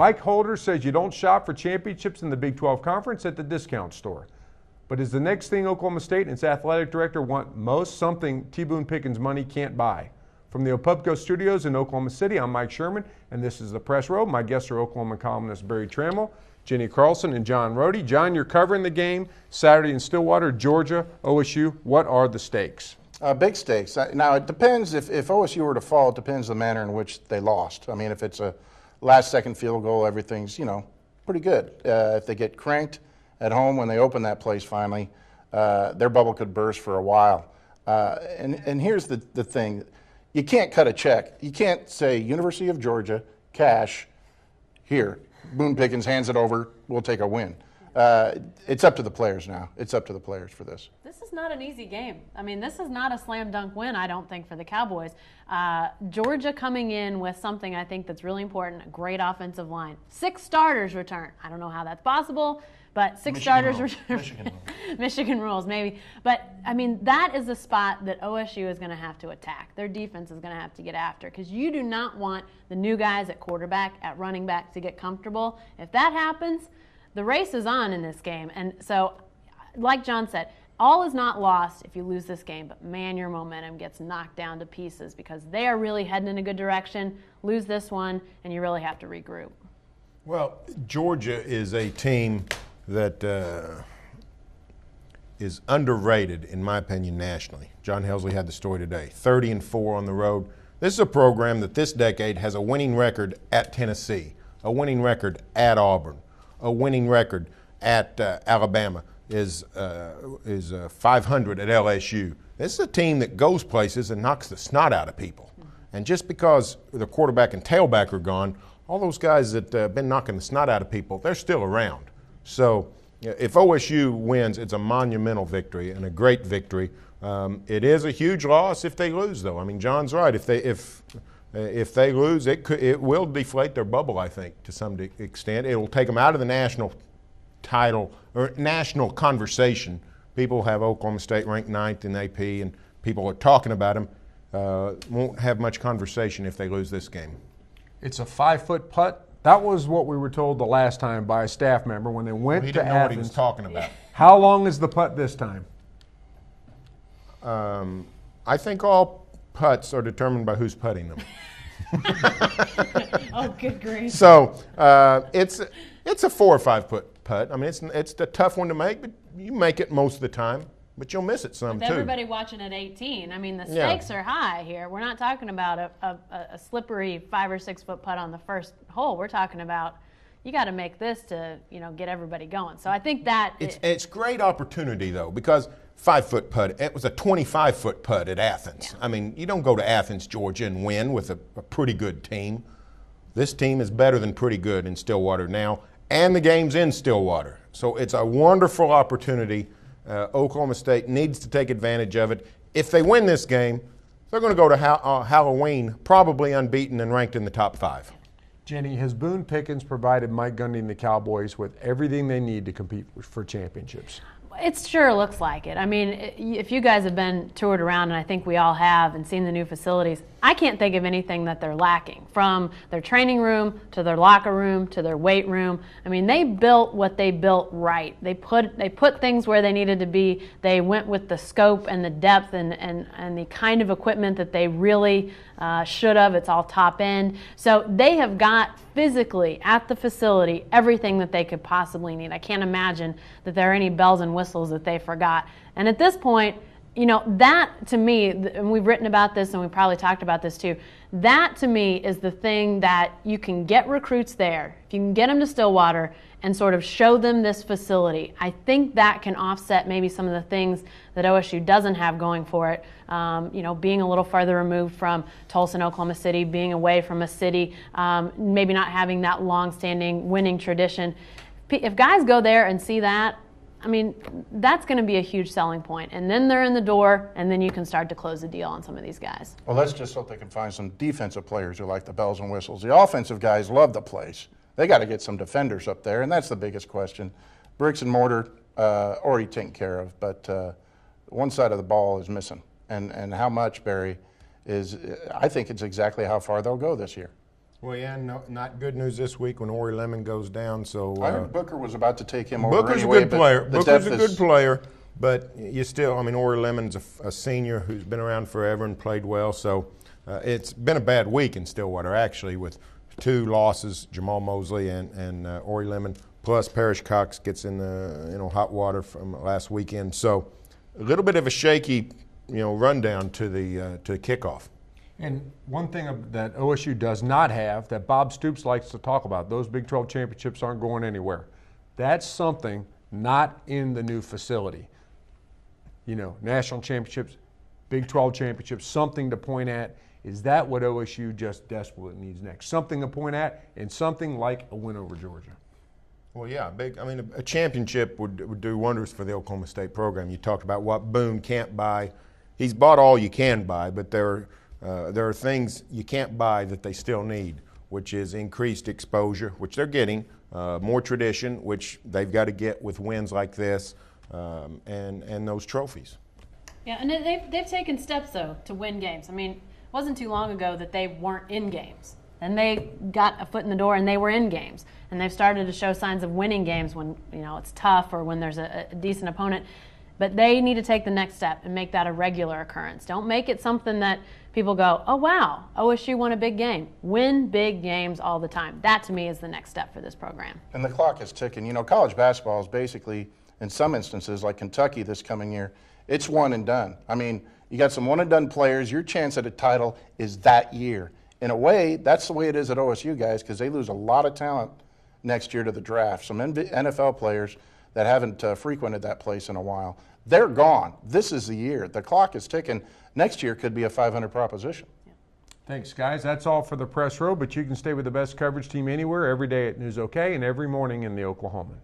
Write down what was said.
Mike Holder says you don't shop for championships in the Big 12 Conference at the discount store. But is the next thing Oklahoma State and its athletic director want most something T. Boone Pickens money can't buy? From the Opubco Studios in Oklahoma City, I'm Mike Sherman, and this is The Press Row. My guests are Oklahoma columnists Barry Trammell, Jenny Carlson, and John Rohde. John, you're covering the game Saturday in Stillwater, Georgia, OSU. What are the stakes? Big stakes. Now, it depends. If OSU were to fall, it depends the manner in which they lost. I mean, if it's a last-second field goal, everything's, pretty good. If they get cranked at home when they open that place finally, their bubble could burst for a while. And here's the thing. You can't cut a check. You can't say, University of Georgia, cash, here. Boone Pickens hands it over, we'll take a win. It's up to the players now. It's up to the players for this. This is not an easy game. I mean, this is not a slam dunk win, I don't think, for the Cowboys. Georgia coming in with something I think that's really important, a great offensive line. 6 starters return. I don't know how that's possible, but 6 starters return. Michigan rules, maybe. But, I mean, that is a spot that OSU is going to have to attack. Their defense is going to have to get after because you do not want the new guys at quarterback, at running back to get comfortable. If that happens, the race is on in this game. And so, like John said, all is not lost if you lose this game, but man, your momentum gets knocked down to pieces because they are really heading in a good direction. Lose this one, and you really have to regroup. Well, Georgia is a team that is underrated, in my opinion, nationally. John Helsley had the story today. 30-4 on the road. This is a program that this decade has a winning record at Tennessee, a winning record at Auburn, a winning record at Alabama, is 500 at LSU. This is a team that goes places and knocks the snot out of people. And just because the quarterback and tailback are gone, all those guys that have been knocking the snot out of people, they're still around. So if OSU wins, it's a monumental victory and a great victory. It is a huge loss if they lose, though. I mean, John's right. If they lose, it will deflate their bubble, I think, to some extent. It will take them out of the national title or national conversation. People have Oklahoma State ranked 9th in AP, and people are talking about them. Won't have much conversation if they lose this game. It's a 5-foot putt. That was what we were told the last time by a staff member when they went to Athens. He didn't know what he was talking about. How long is the putt this time? I think all putts are determined by who's putting them. Oh, good grief. So it's a 4 or 5 foot putt. I mean, it's a tough one to make, but you make it most of the time. But you'll miss it some, With too. Everybody watching at 18. I mean, the stakes are high here. We're not talking about a slippery 5 or 6 foot putt on the first hole. We're talking about you got to make this to get everybody going. So I think that it's great opportunity though because 5 foot putt. It was a 25 foot putt at Athens. Yeah. I mean, you don't go to Athens, Georgia, and win with a pretty good team. This team is better than pretty good in Stillwater now, and the game's in Stillwater. So it's a wonderful opportunity. Oklahoma State needs to take advantage of it. If they win this game, they're going to go to Halloween probably unbeaten and ranked in the top 5. Jenny, has Boone Pickens provided Mike Gundy and the Cowboys with everything they need to compete for championships? It sure looks like it. I mean, if you guys have been toured around, and I think we all have, and seen the new facilities, I can't think of anything that they're lacking, from their training room to their locker room to their weight room. I mean, they built what they built right. They put things where they needed to be. They went with the scope and the depth and the kind of equipment that they really should have. It's all top end. So they have got physically at the facility everything that they could possibly need. I can't imagine that there are any bells and whistles that they forgot. And at this point, that to me, and we've written about this and we probably talked about this too, that to me is the thing that you can get recruits there. If you can get them to Stillwater and sort of show them this facility, I think that can offset maybe some of the things that OSU doesn't have going for it. Being a little farther removed from Tulsa and Oklahoma City, being away from a city, maybe not having that long-standing winning tradition. If guys go there and see that, I mean, that's going to be a huge selling point. And then they're in the door, and then you can start to close the deal on some of these guys. Well, let's just hope they can find some defensive players who like the bells and whistles. The offensive guys love the place. They got to get some defenders up there, and that's the biggest question. Bricks and mortar already taken care of, but one side of the ball is missing. And how much, Barry, I think it's exactly how far they'll go this year. Well, yeah, no, not good news this week when Ori Lemon goes down. So I heard Booker was about to take him over Booker's anyway. a good player. But the Booker's a depth good is- player, but you still, I mean, Ori Lemon's a senior who's been around forever and played well. So it's been a bad week in Stillwater, actually, with 2 losses, Jamal Mosley and Ori Lemon, plus Parrish Cox gets in the hot water from last weekend. So a little bit of a shaky rundown to the kickoff. And one thing that OSU does not have that Bob Stoops likes to talk about, those Big 12 championships aren't going anywhere. That's something not in the new facility. National championships, Big 12 championships, something to point at. Is that what OSU just desperately needs next? Something to point at, and something like a win over Georgia. Well, yeah, a championship would do wonders for the Oklahoma State program. You talked about what Boone can't buy. He's bought all you can buy, but there are things you can't buy that they still need, which is increased exposure, which they're getting, more tradition, which they've got to get with wins like this, and those trophies. Yeah, and they've taken steps, though, to win games. I mean, it wasn't too long ago that they weren't in games. And they got a foot in the door and they were in games. And they've started to show signs of winning games when it's tough or when there's a decent opponent. But they need to take the next step and make that a regular occurrence. Don't make it something that people go, oh, wow, OSU won a big game. Win big games all the time. That, to me, is the next step for this program. And the clock is ticking. College basketball is basically, in some instances, like Kentucky this coming year, it's one and done. I mean, you got some one and done players. Your chance at a title is that year. In a way, that's the way it is at OSU, guys, because they lose a lot of talent next year to the draft. Some NFL players that haven't frequented that place in a while, they're gone. This is the year. The clock is ticking. Next year could be a 500 proposition. Thanks, guys. That's all for the press row, but you can stay with the best coverage team anywhere, every day at News OK and every morning in the Oklahoman.